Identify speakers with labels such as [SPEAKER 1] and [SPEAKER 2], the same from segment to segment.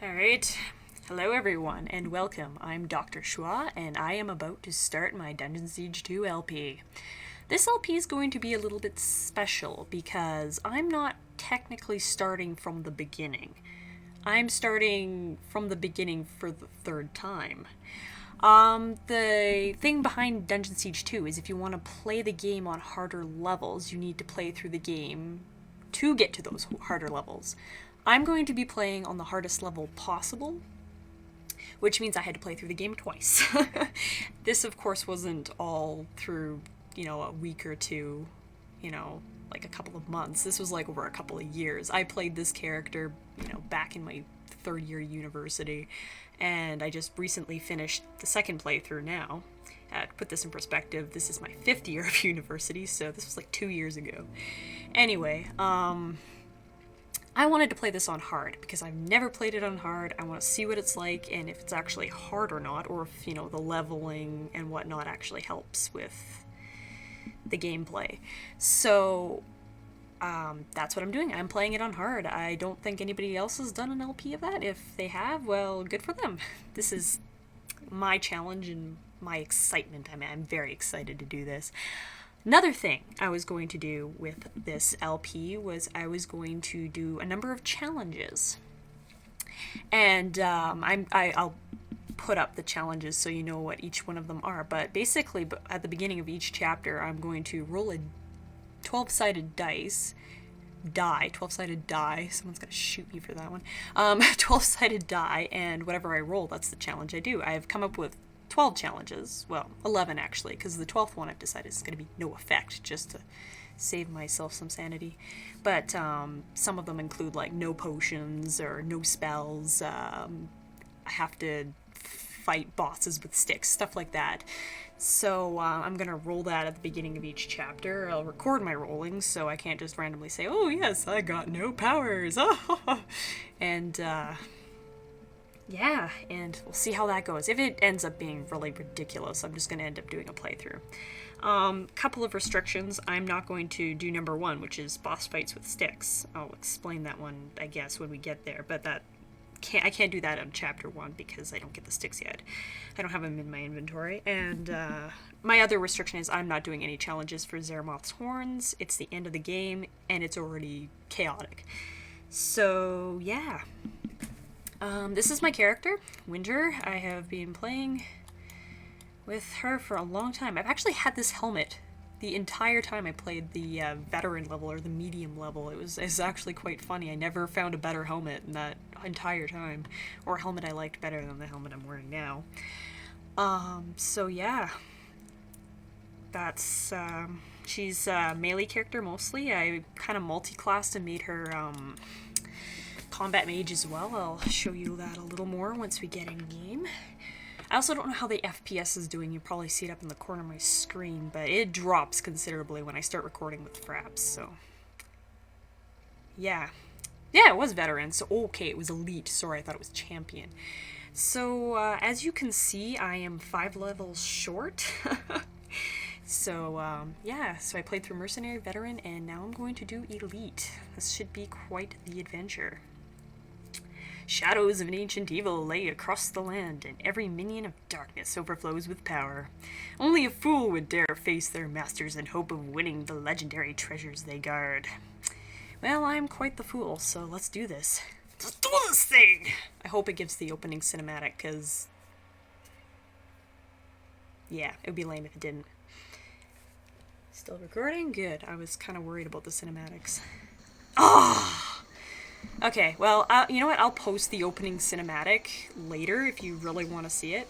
[SPEAKER 1] Alright, hello everyone, and welcome. I'm Dr. Schwa, and I am about to start my Dungeon Siege 2 LP. This LP is going to be a little bit special because I'm not technically starting from the beginning. I'm starting from the beginning for the third time. The thing behind Dungeon Siege 2 is if you want to play the game on harder levels, you need to play through the game to get to those harder levels. I'm going to be playing on the hardest level possible, which means I had to play through the game twice. This, of course, wasn't all through, a week or two, like a couple of months. This was like over a couple of years. I played this character, back in my third year university, and I just recently finished the second playthrough now. To put this in perspective, this is my fifth year of university, so this was like 2 years ago. Anyway, I wanted to play this on hard because I've never played it on hard. I want to see what it's like and if it's actually hard or not, or if, the leveling and whatnot actually helps with the gameplay. So, that's what I'm doing. I'm playing it on hard. I don't think anybody else has done an LP of that. If they have, well, good for them. This is my challenge and my excitement. I'm very excited to do this. Another thing I was going to do with this LP was I was going to do a number of challenges. And I'll put up the challenges so you know what each one of them are. But basically, at the beginning of each chapter, I'm going to roll a 12-sided 12-sided die. Someone's going to shoot me for that one. 12-sided die, and whatever I roll, that's the challenge I do. I've come up with 12 challenges, well, 11 actually, because the 12th one I've decided is going to be no effect, just to save myself some sanity. But some of them include like no potions or no spells. I have to fight bosses with sticks, stuff like that. So I'm going to roll that at the beginning of each chapter. I'll record my rollings, so I can't just randomly say, oh yes, I got no powers. And yeah, and we'll see how that goes. If it ends up being really ridiculous, I'm just going to end up doing a playthrough. Couple of restrictions. I'm not going to do number 1, which is boss fights with sticks. I'll explain that one, I guess, when we get there, but I can't do that on chapter 1 because I don't get the sticks yet. I don't have them in my inventory. And my other restriction is I'm not doing any challenges for Zeramoth's horns. It's the end of the game, and it's already chaotic. So, yeah. This is my character, Winter. I have been playing with her for a long time. I've actually had this helmet the entire time I played the veteran level or the medium level. It's actually quite funny. I never found a better helmet in that entire time, or a helmet I liked better than the helmet I'm wearing now. So yeah. That's, she's a melee character mostly. I kind of multi-classed and made her, combat mage as well. I'll show you that a little more once we get in game. I also don't know how the FPS is doing. You probably see it up in the corner of my screen, but it drops considerably when I start recording with fraps, so yeah. Yeah, it was veteran, so okay, it was elite. Sorry, I thought it was champion. So, as you can see, I am 5 levels short. So, yeah, so I played through Mercenary, Veteran, and now I'm going to do Elite. This should be quite the adventure. Shadows of an ancient evil lay across the land, and every minion of darkness overflows with power. Only a fool would dare face their masters in hope of winning the legendary treasures they guard. Well, I'm quite the fool, so let's do this. Let's do this thing! I hope it gives the opening cinematic, because yeah, it would be lame if it didn't. Still recording? Good. I was kind of worried about the cinematics. Oh! Okay, well, you know what? I'll post the opening cinematic later if you really want to see it.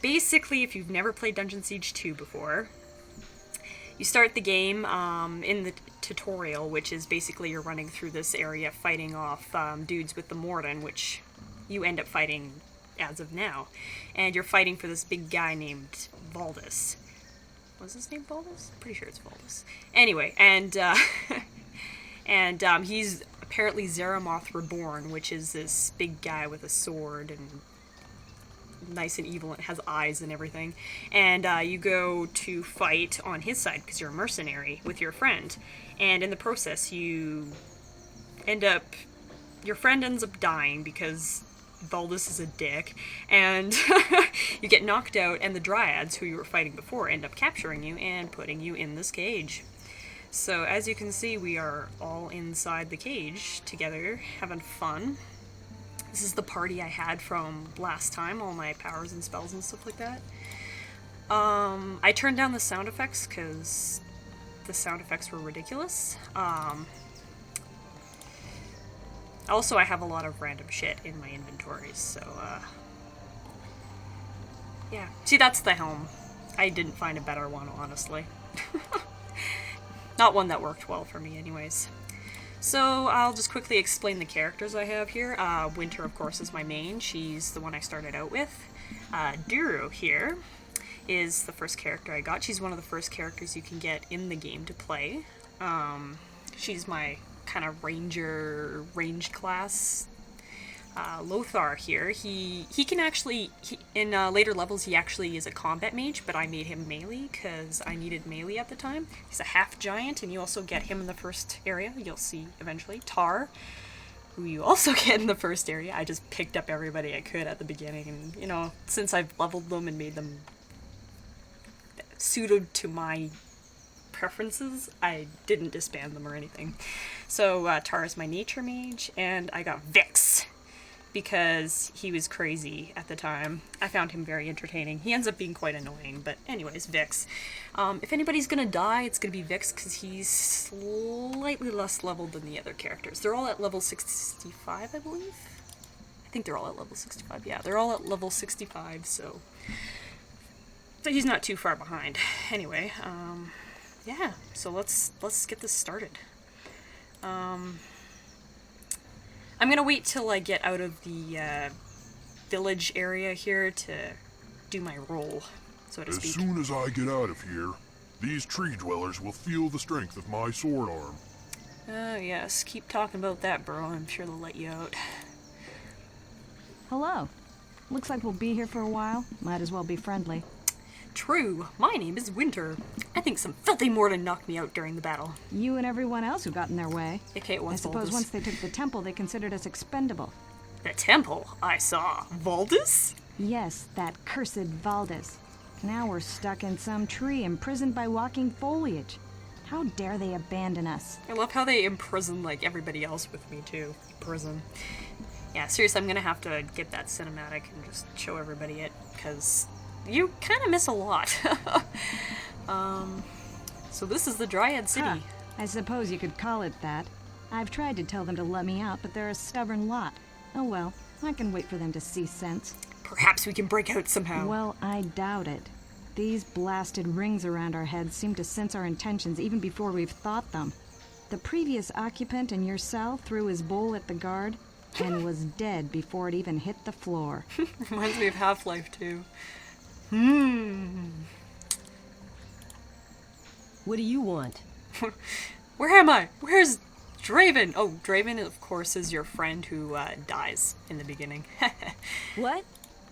[SPEAKER 1] Basically, if you've never played Dungeon Siege 2 before, you start the game in the tutorial, which is basically you're running through this area fighting off dudes with the Morden, which you end up fighting as of now. And you're fighting for this big guy named Valdus. Was his name Valdus? I'm pretty sure it's Valdus. Anyway, and he's apparently Zeramoth Reborn, which is this big guy with a sword and nice and evil and has eyes and everything. And you go to fight on his side because you're a mercenary with your friend. And in the process, your friend ends up dying because Valdis is a dick, and you get knocked out, and the Dryads, who you were fighting before, end up capturing you and putting you in this cage. So, as you can see, we are all inside the cage together, having fun. This is the party I had from last time, all my powers and spells and stuff like that. I turned down the sound effects, because the sound effects were ridiculous. Also, I have a lot of random shit in my inventories, so, yeah. See, that's the helm. I didn't find a better one, honestly. Not one that worked well for me, anyways. So, I'll just quickly explain the characters I have here. Winter, of course, is my main. She's the one I started out with. Duru here is the first character I got. She's one of the first characters you can get in the game to play. She's my kind of ranged class. Lothar here, he can actually, in later levels he actually is a combat mage, but I made him melee because I needed melee at the time. He's a half giant, and you also get him in the first area, you'll see eventually. Tar, who you also get in the first area. I just picked up everybody I could at the beginning, and you know, since I've leveled them and made them suited to my preferences, I didn't disband them or anything. So Tar is my nature mage, and I got Vix because he was crazy at the time. I found him very entertaining. He ends up being quite annoying, but anyways, Vix. If anybody's gonna die, it's gonna be Vix because he's slightly less leveled than the other characters. They're all at level 65, I believe? I think they're all at level 65. Yeah, they're all at level 65, so he's not too far behind. Anyway, yeah, so let's get this started. I'm gonna wait till I get out of the village area here to do my roll, so to speak.
[SPEAKER 2] As soon as I get out of here, these tree dwellers will feel the strength of my sword arm.
[SPEAKER 1] Oh yes, keep talking about that, bro. I'm sure they'll let you out.
[SPEAKER 3] Hello. Looks like we'll be here for a while. Might as well be friendly.
[SPEAKER 1] True. My name is Winter. I think some filthy Morden knocked me out during the battle.
[SPEAKER 3] You and everyone else who got in their way.
[SPEAKER 1] Okay, it was
[SPEAKER 3] I suppose
[SPEAKER 1] Valdis.
[SPEAKER 3] once they took the temple, they considered us expendable.
[SPEAKER 1] The temple? I saw. Valdis?
[SPEAKER 3] Yes, that cursed Valdis. Now we're stuck in some tree, imprisoned by walking foliage. How dare they abandon us?
[SPEAKER 1] I love how they imprison, like, everybody else with me, too. Prison. Yeah, seriously, I'm gonna have to get that cinematic and just show everybody it, because you kind of miss a lot. So this is the Dryad City.
[SPEAKER 3] Huh. I suppose you could call it that. I've tried to tell them to let me out, but they're a stubborn lot. Oh well, I can wait for them to see sense.
[SPEAKER 1] Perhaps we can break out somehow.
[SPEAKER 3] Well, I doubt it. These blasted rings around our heads seem to sense our intentions even before we've thought them. The previous occupant in your cell threw his bowl at the guard and was dead before it even hit the floor.
[SPEAKER 1] Reminds me of Half-Life 2.
[SPEAKER 4] What do you want?
[SPEAKER 1] Where am I? Where's Draven? Oh, Draven, of course, is your friend who dies in the beginning.
[SPEAKER 4] What?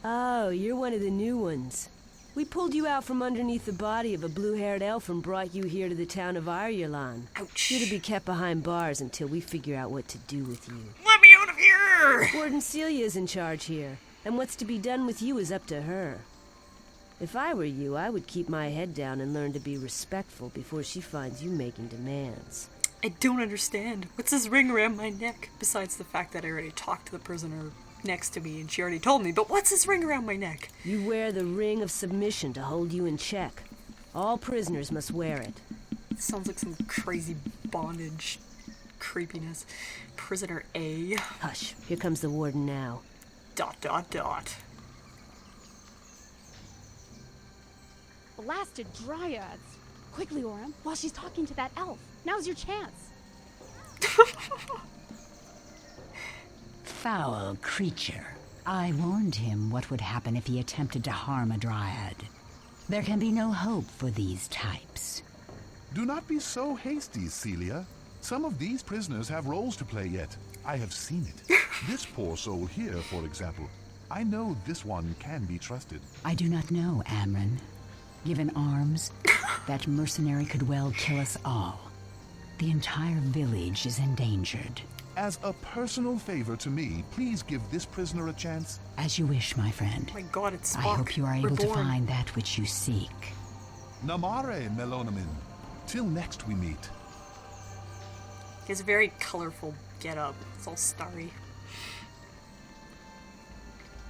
[SPEAKER 4] Oh, you're one of the new ones. We pulled you out from underneath the body of a blue-haired elf and brought you here to the town of Ireland.
[SPEAKER 1] Ouch.
[SPEAKER 4] You're to be kept behind bars until we figure out what to do with you.
[SPEAKER 1] Let me out of here!
[SPEAKER 4] Warden Celia's in charge here, and what's to be done with you is up to her. If I were you, I would keep my head down and learn to be respectful before she finds you making demands.
[SPEAKER 1] I don't understand. What's this ring around my neck? Besides the fact that I already talked to the prisoner next to me and she already told me, but what's this ring around my neck?
[SPEAKER 4] You wear the ring of submission to hold you in check. All prisoners must wear it.
[SPEAKER 1] Sounds like some crazy bondage creepiness. Prisoner A.
[SPEAKER 4] Hush, here comes the warden now. ...
[SPEAKER 5] Blasted Dryads! Quickly, Orem, while she's talking to that elf. Now's your chance.
[SPEAKER 6] Foul creature. I warned him what would happen if he attempted to harm a Dryad. There can be no hope for these types.
[SPEAKER 2] Do not be so hasty, Celia. Some of these prisoners have roles to play yet. I have seen it. This poor soul here, for example. I know this one can be trusted.
[SPEAKER 6] I do not know, Amryn. Given arms, that mercenary could well kill us all. The entire village is endangered.
[SPEAKER 2] As a personal favor to me, please give this prisoner a chance.
[SPEAKER 6] As you wish, my friend.
[SPEAKER 1] Oh my god, it's
[SPEAKER 6] I
[SPEAKER 1] Spock.
[SPEAKER 6] hope you are able to
[SPEAKER 1] Reborn.
[SPEAKER 6] find that which you seek.
[SPEAKER 2] Namare, Melonamin. Till next we meet.
[SPEAKER 1] He has a very colorful get-up. It's all starry.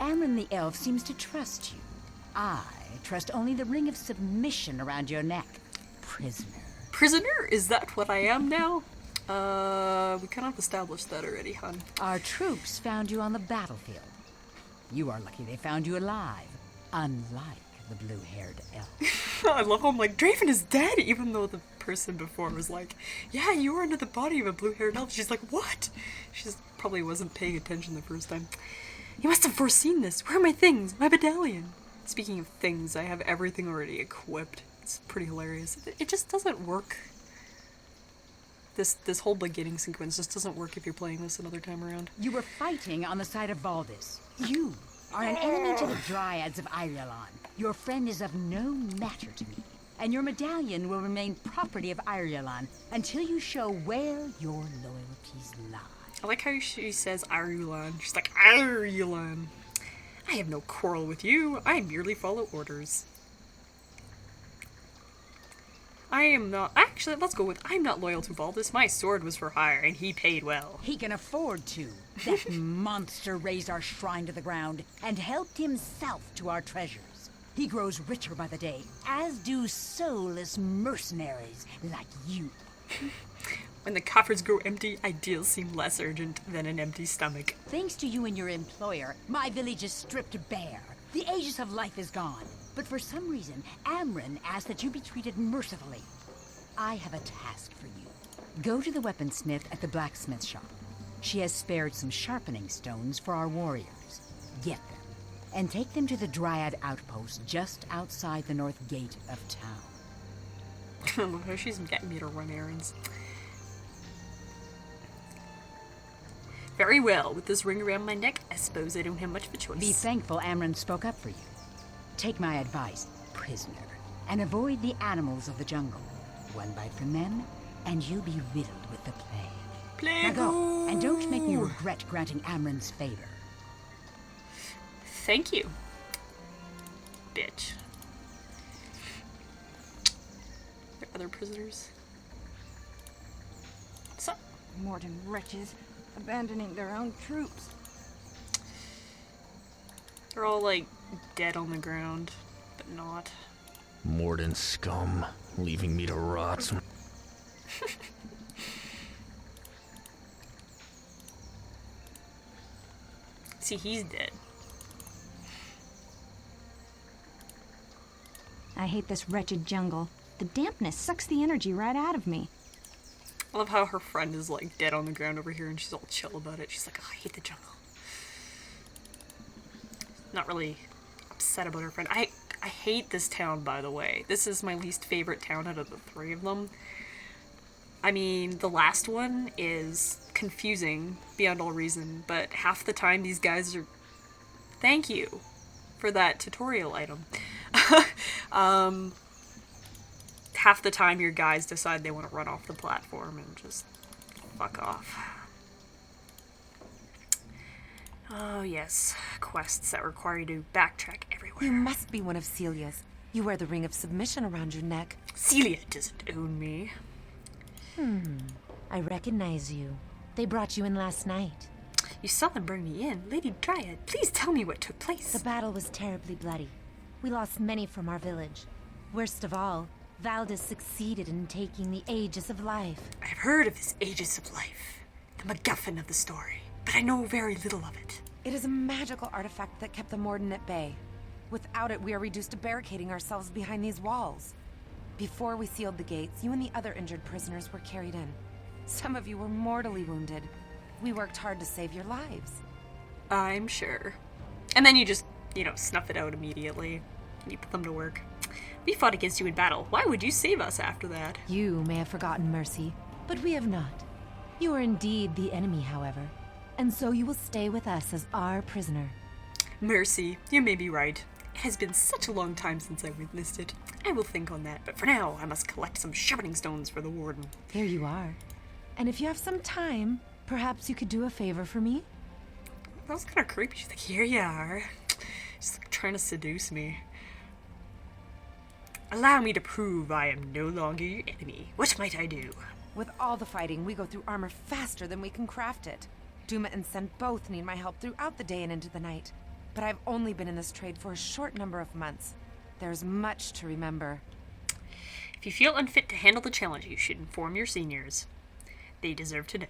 [SPEAKER 6] Amron the elf seems to trust you. I trust only the ring of submission around your neck. Prisoner.
[SPEAKER 1] Prisoner? Is that what I am now? We kind of established that already, hun.
[SPEAKER 6] Our troops found you on the battlefield. You are lucky they found you alive, unlike the blue-haired elf.
[SPEAKER 1] I love how I'm like, Draven is dead, even though the person before was like, yeah, you were under the body of a blue-haired elf. She's like, what? She just probably wasn't paying attention the first time. You must have foreseen this. Where are my things? My medallion. Speaking of things, I have everything already equipped. It's pretty hilarious. It just doesn't work. This whole beginning sequence just doesn't work if you're playing this another time around.
[SPEAKER 6] You were fighting on the side of Valdis. You are an enemy to the Dryads of Irulan. Your friend is of no matter to me, and your medallion will remain property of Irulan until you show where your loyalties lie.
[SPEAKER 1] I like how she says Irulan. She's like, Irulan. I have no quarrel with you. I merely follow orders. I am not... Actually, let's go with I'm not loyal to Valdis. My sword was for hire, and he paid well.
[SPEAKER 6] He can afford to. That monster raised our shrine to the ground and helped himself to our treasures. He grows richer by the day, as do soulless mercenaries like you.
[SPEAKER 1] When the coffers grow empty, ideals seem less urgent than an empty stomach.
[SPEAKER 6] Thanks to you and your employer, my village is stripped bare. The Aegis of life is gone. But for some reason, Amron asked that you be treated mercifully. I have a task for you. Go to the weaponsmith at the blacksmith shop. She has spared some sharpening stones for our warriors. Get them, and take them to the Dryad outpost just outside the north gate of town.
[SPEAKER 1] I love how she's getting me to run errands. Very well. With this ring around my neck, I suppose I don't have much of a choice.
[SPEAKER 6] Be thankful Amron spoke up for you. Take my advice, prisoner, and avoid the animals of the jungle. One bite from them, and you'll be riddled with the plague. Now go, and don't make me regret granting Amron's favor.
[SPEAKER 1] Thank you, bitch. There are other prisoners. What's up?
[SPEAKER 3] Morden wretches, abandoning their own troops.
[SPEAKER 1] They're all like dead on the ground, but not.
[SPEAKER 7] Morden scum, leaving me to rot.
[SPEAKER 1] See, he's dead.
[SPEAKER 3] I hate this wretched jungle. The dampness sucks the energy right out of me.
[SPEAKER 1] I love how her friend is like dead on the ground over here and she's all chill about it. She's like, oh, I hate the jungle. Not really upset about her friend. I hate this town, by the way. This is my least favorite town out of the three of them. I mean, the last one is confusing beyond all reason, but half the time these guys are... Thank you for that tutorial item. Half the time your guys decide they want to run off the platform and just fuck off. Oh yes, quests that require you to backtrack everywhere.
[SPEAKER 8] You must be one of Celia's. You wear the ring of submission around your neck.
[SPEAKER 1] Celia doesn't own me.
[SPEAKER 8] I recognize you. They brought you in last night.
[SPEAKER 1] You saw them bring me in. Lady Dryad, please tell me what took place.
[SPEAKER 8] The battle was terribly bloody. We lost many from our village. Worst of all, Valdis succeeded in taking the Aegis of life.
[SPEAKER 1] I've heard of this Aegis of Life, the MacGuffin of the story, but I know very little of it.
[SPEAKER 8] It is a magical artifact that kept the Morden at bay. Without it, we are reduced to barricading ourselves behind these walls. Before we sealed the gates, you and the other injured prisoners were carried in. Some of you were mortally wounded. We worked hard to save your lives.
[SPEAKER 1] I'm sure. And then you just, snuff it out immediately. And you put them to work. We fought against you in battle. Why would you save us after that?
[SPEAKER 8] You may have forgotten mercy, but we have not. You are indeed the enemy, however, and so you will stay with us as our prisoner.
[SPEAKER 1] Mercy, you may be right. It has been such a long time since I witnessed it. I will think on that, but for now, I must collect some sharpening stones for the warden.
[SPEAKER 8] Here you are. And if you have some time, Perhaps you could do a favor for me?
[SPEAKER 1] That was kind of creepy. She's like, here you are. She's like, trying to seduce me. Allow me to prove I am no longer your enemy. What might I do?
[SPEAKER 8] With all the fighting, we go through armor faster than we can craft it. Duma and Sen both need my help throughout the day and into the night. But I've only been in this trade for a short number of months. There's much to remember.
[SPEAKER 1] If you feel unfit to handle the challenge, you should inform your seniors. They deserve to know.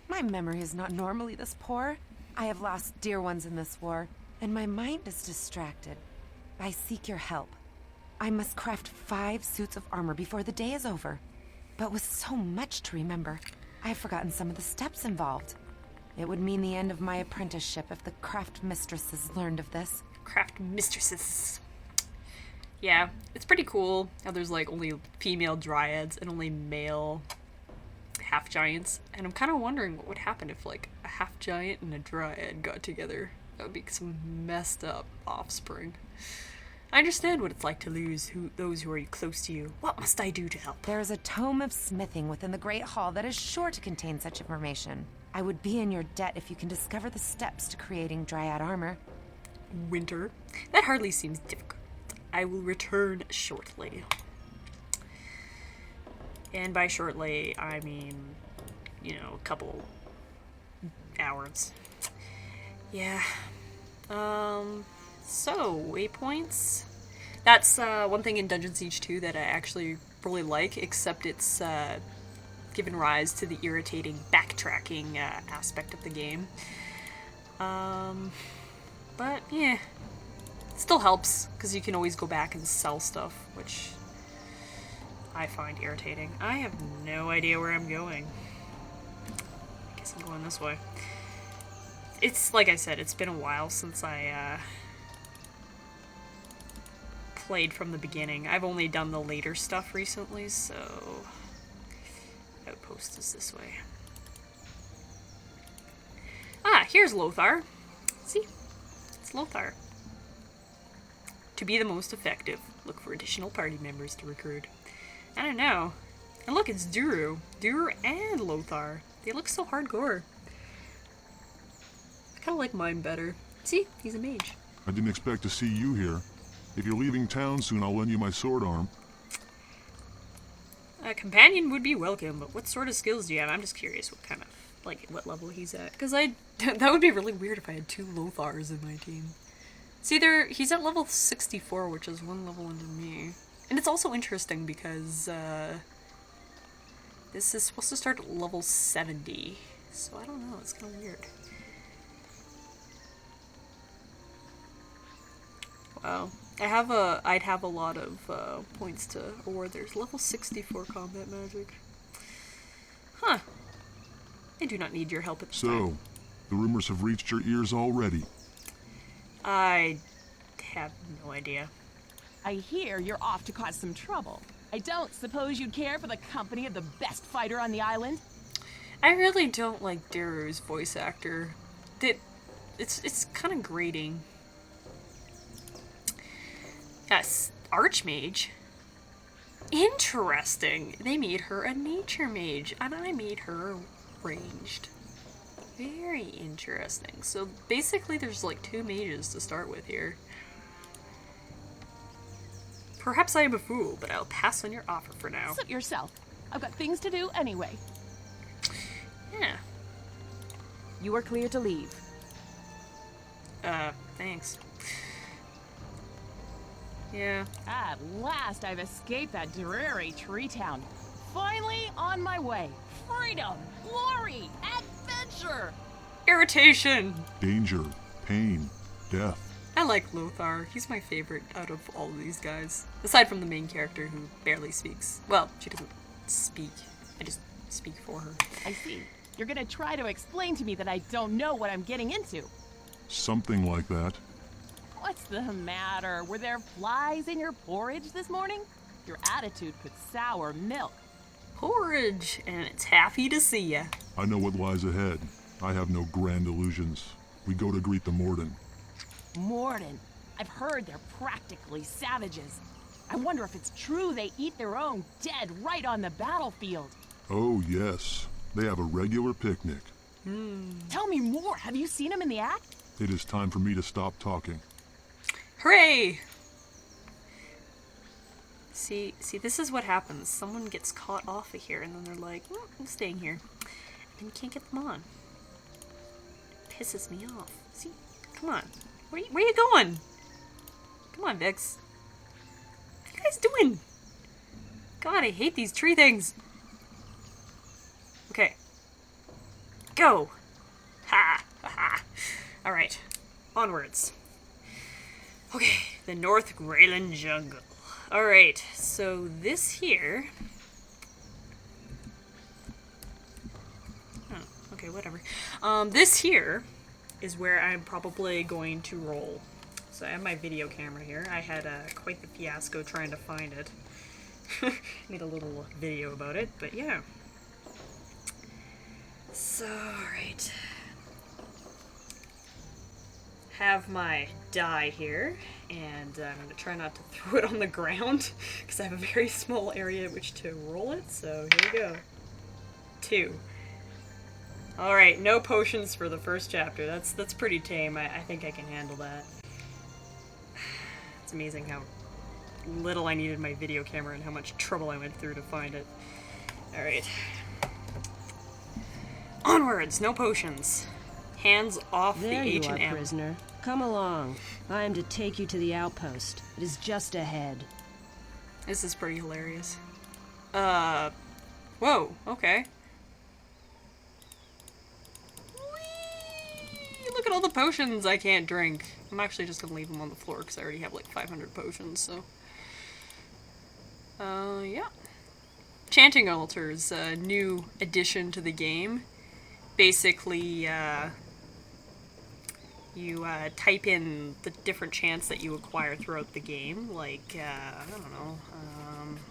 [SPEAKER 8] My memory is not normally this poor. I have lost dear ones in this war, and my mind is distracted. I seek your help. I must craft 5 suits of armor before the day is over. But with so much to remember, I have forgotten some of the steps involved. It would mean the end of my apprenticeship if the craft mistresses learned of this.
[SPEAKER 1] Craft mistresses. Yeah, it's pretty cool how there's like only female dryads and only male half giants. And I'm kind of wondering what would happen if like a half giant and a dryad got together. That would be some messed up offspring. I understand what it's like to lose those who are close to you. What must I do to help?
[SPEAKER 8] There is a tome of smithing within the Great Hall that is sure to contain such information. I would be in your debt if you can discover the steps to creating Dryad armor.
[SPEAKER 1] Winter? That hardly seems difficult. I will return shortly. And by shortly, I mean, you know, a couple hours. Yeah. So, waypoints. That's one thing in Dungeon Siege 2 that I actually really like, except it's given rise to the irritating backtracking aspect of the game. But, yeah. It still helps, because you can always go back and sell stuff, which I find irritating. I have no idea where I'm going. I guess I'm going this way. It's, like I said, it's been a while since I played from the beginning. I've only done the later stuff recently, so Outpost is this way. Ah, here's Lothar. See? It's Lothar. To be the most effective, look for additional party members to recruit. I don't know. And look, it's Duru. Duru and Lothar. They look so hardcore. I kind of like mine better. See? He's a mage.
[SPEAKER 2] I didn't expect to see you here. If you're leaving town soon, I'll lend you my sword arm.
[SPEAKER 1] A companion would be welcome, but what sort of skills do you have? I'm just curious what kind of, like, what level he's at. Because that would be really weird if I had 2 Lothars in my team. See, he's at level 64, which is 1 level under me. And it's also interesting because, this is supposed to start at level 70. So I don't know, it's kind of weird. Wow. I'd have a lot of points to award. There's level 64 combat magic. Huh. I do not need your help at this time.
[SPEAKER 2] So, the rumors have reached your ears already.
[SPEAKER 1] I have no idea.
[SPEAKER 9] I hear you're off to cause some trouble. I don't suppose you'd care for the company of the best fighter on the island?
[SPEAKER 1] I really don't like Daru's voice actor. It's kind of grating. Yes, Archmage. Interesting. They made her a nature mage, and I made her ranged. Very interesting. So basically there's like 2 mages to start with here. Perhaps I am a fool, but I'll pass on your offer for now.
[SPEAKER 9] Suit yourself. I've got things to do anyway.
[SPEAKER 1] Yeah.
[SPEAKER 9] You are clear to leave.
[SPEAKER 1] Thanks. Yeah.
[SPEAKER 9] At last I've escaped that dreary tree town. Finally on my way. Freedom, glory, adventure!
[SPEAKER 1] Irritation!
[SPEAKER 2] Danger, pain, death.
[SPEAKER 1] I like Lothar. He's my favorite out of all of these guys. Aside from the main character who barely speaks. Well, she doesn't speak. I just speak for her.
[SPEAKER 9] I see. You're gonna try to explain to me that I don't know what I'm getting into.
[SPEAKER 2] Something like that.
[SPEAKER 9] What's the matter? Were there flies in your porridge this morning? Your attitude could sour milk.
[SPEAKER 1] Porridge, and it's happy to see ya.
[SPEAKER 2] I know what lies ahead. I have no grand illusions. We go to greet the Morden.
[SPEAKER 9] Morden. I've heard they're practically savages. I wonder if it's true they eat their own dead right on the battlefield.
[SPEAKER 2] Oh, yes. They have a regular picnic.
[SPEAKER 9] Tell me more. Have you seen him in the act?
[SPEAKER 10] It is time for me to stop talking.
[SPEAKER 1] Hooray! See, this is what happens. Someone gets caught off of here, and then they're like, I'm staying here. And you can't get them on. It pisses me off. See, come on. Where you going? Come on, Vix. What are you guys doing? God, I hate these tree things. Okay. Go! Ha! Ha ha! Alright. Onwards. Okay, the North Greyland Jungle. Alright, so this here... Oh, okay, whatever. This here is where I'm probably going to roll. So I have my video camera here. I had quite the fiasco trying to find it. Made a little video about it, but yeah. So, alright. Have my die here, and I'm going to try not to throw it on the ground, because I have a very small area at which to roll it, so here we go. 2. Alright, no potions for the first chapter. That's pretty tame. I think I can handle that. It's amazing how little I needed my video camera and how much trouble I went through to find it. Alright. Onwards, no potions. Hands off
[SPEAKER 4] There
[SPEAKER 1] the
[SPEAKER 4] you
[SPEAKER 1] H&M.
[SPEAKER 4] are, prisoner. Come along. I am to take you to the outpost. It is just ahead.
[SPEAKER 1] This is pretty hilarious. Whoa, okay. Whee! Look at all the potions I can't drink. I'm actually just gonna leave them on the floor because I already have like 500 potions, so. Yeah. Chanting Altars, a new addition to the game. Basically, you type in the different chants that you acquire throughout the game, like, I don't know,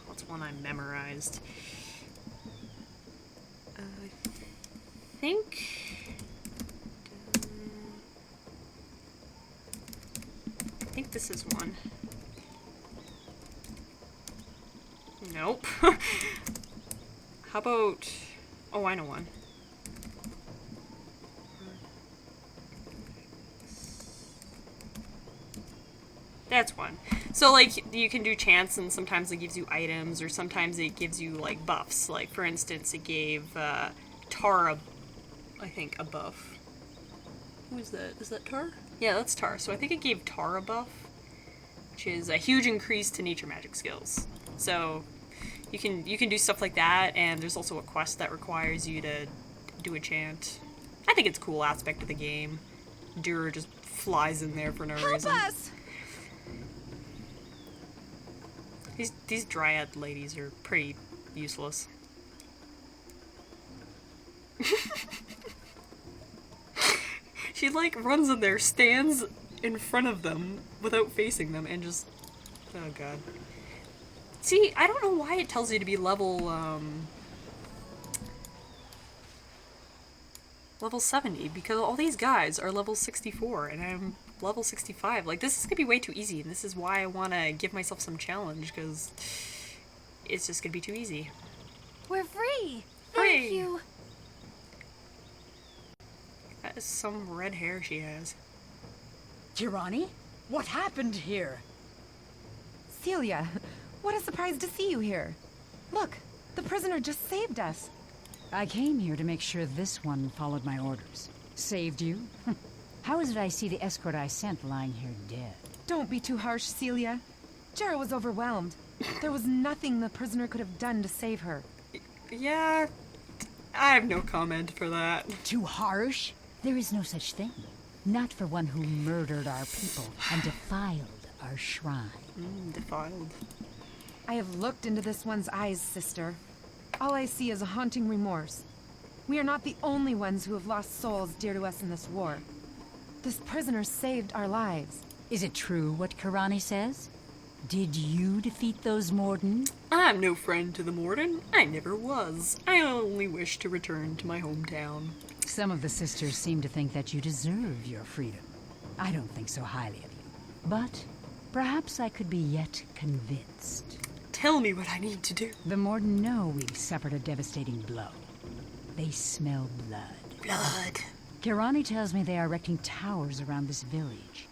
[SPEAKER 1] what's one I memorized? I think this is one. Nope. How about, oh, I know one. That's one. So, like, you can do chants, and sometimes it gives you items, or sometimes it gives you, like, buffs. Like, for instance, it gave Tara, I think, a buff. Who is that? Is that Tar? Yeah, that's Tar. So I think it gave Tar a buff, which is a huge increase to nature magic skills. So you can do stuff like that, and there's also a quest that requires you to do a chant. I think it's a cool aspect of the game. Dura just flies in there for no reason.
[SPEAKER 8] Help us!
[SPEAKER 1] These Dryad ladies are pretty useless. She like runs in there, stands in front of them without facing them, and just, oh god. See, I don't know why it tells you to be level 70, because all these guys are level 64, and I'm level 65. Like, this is gonna be way too easy, and this is why I want to give myself some challenge, because it's just gonna be too easy.
[SPEAKER 8] We're free!
[SPEAKER 1] Hooray!
[SPEAKER 8] Thank you!
[SPEAKER 1] That is some red hair she has.
[SPEAKER 6] Jirani? What happened here?
[SPEAKER 8] Celia, what a surprise to see you here. Look, the prisoner just saved us.
[SPEAKER 11] I came here to make sure this one followed my orders. Saved you? How is it I see the escort I sent lying here dead?
[SPEAKER 8] Don't be too harsh, Celia. Jera was overwhelmed. There was nothing the prisoner could have done to save her.
[SPEAKER 1] Yeah, I have no comment for that.
[SPEAKER 11] Too harsh? There is no such thing. Not for one who murdered our people and defiled our shrine.
[SPEAKER 1] Defiled.
[SPEAKER 8] I have looked into this one's eyes, sister. All I see is a haunting remorse. We are not the only ones who have lost souls dear to us in this war. This prisoner saved our lives.
[SPEAKER 11] Is it true what Karani says? Did you defeat those Morden?
[SPEAKER 1] I'm no friend to the Morden. I never was. I only wish to return to my hometown.
[SPEAKER 11] Some of the sisters seem to think that you deserve your freedom. I don't think so highly of you. But perhaps I could be yet convinced.
[SPEAKER 1] Tell me what I need to do.
[SPEAKER 11] The Morden know we've suffered a devastating blow. They smell blood.
[SPEAKER 1] blood.
[SPEAKER 11] Kirani tells me they are erecting towers around this village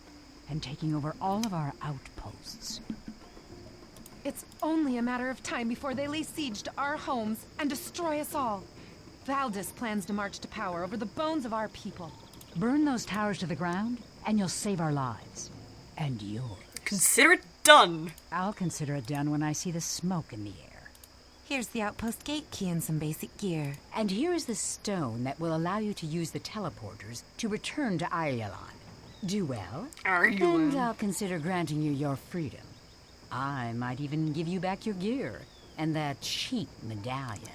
[SPEAKER 11] and taking over all of our outposts.
[SPEAKER 8] It's only a matter of time before they lay siege to our homes and destroy us all. Valdis plans to march to power over the bones of our people.
[SPEAKER 11] Burn those towers to the ground, and you'll save our lives. And yours.
[SPEAKER 1] Consider it done.
[SPEAKER 11] I'll consider it done when I see the smoke in the air.
[SPEAKER 8] Here's the Outpost Gate Key and some basic gear.
[SPEAKER 11] And here is the stone that will allow you to use the teleporters to return to Ayalon. Do well, and I'll consider granting you your freedom. I might even give you back your gear and that cheap medallion.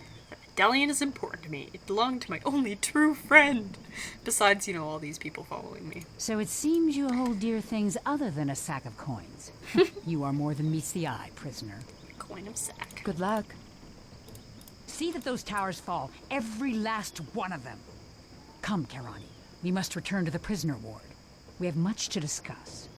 [SPEAKER 1] Medallion is important to me. It belonged to my only true friend. Besides, you know, all these people following me.
[SPEAKER 11] So it seems you hold dear things other than a sack of coins. You are more than meets the eye, prisoner.
[SPEAKER 1] Coin of sack.
[SPEAKER 8] Good luck.
[SPEAKER 11] See that those towers fall, every last one of them. Come, Kirani. We must return to the prisoner ward. We have much to discuss.